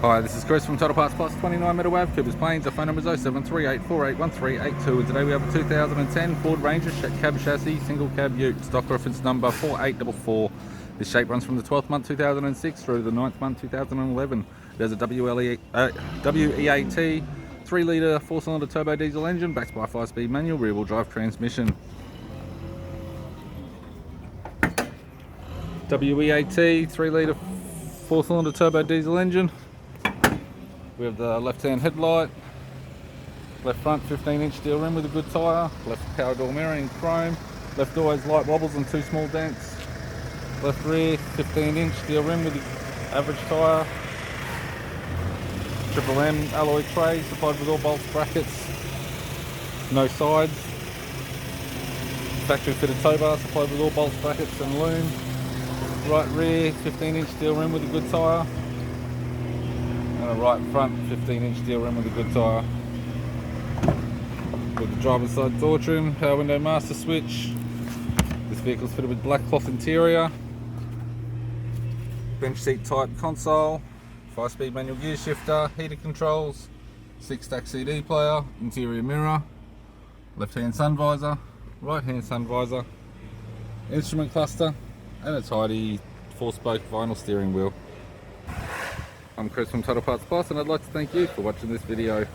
Hi, this is Chris from Total Parts Plus 29 Meadow Ave, Coopers Plains. Our phone number is 0738481382, and today we have a 2010 Ford Ranger cab chassis single cab ute, stock reference number 4844. This shape runs from the 12th month 2006 through the 9th month 2011. There's a WEAT 3 litre 4-cylinder turbo diesel engine backed by a 5-speed manual rear wheel drive transmission. WEAT 3 litre 4-cylinder turbo diesel engine. We have the left-hand headlight, left front 15-inch steel rim with a good tyre, left power door mirror in chrome, left door has light wobbles and 2 small dents, left rear 15-inch steel rim with the average tyre, Triple M alloy tray supplied with all bolts, brackets, no sides, factory fitted tow bar supplied with all bolts, brackets and loom, right rear 15-inch steel rim with a good tyre, and a right front 15-inch steel rim with a good tyre. With the driver's side door trim, power window master switch. This vehicle is fitted with black cloth interior, bench seat type console, 5-speed manual gear shifter, heated controls, 6-stack CD player, interior mirror, left-hand sun visor, right-hand sun visor, instrument cluster, and a tidy 4-spoke vinyl steering wheel. I'm Chris from Total Parts Plus, and I'd like to thank you for watching this video.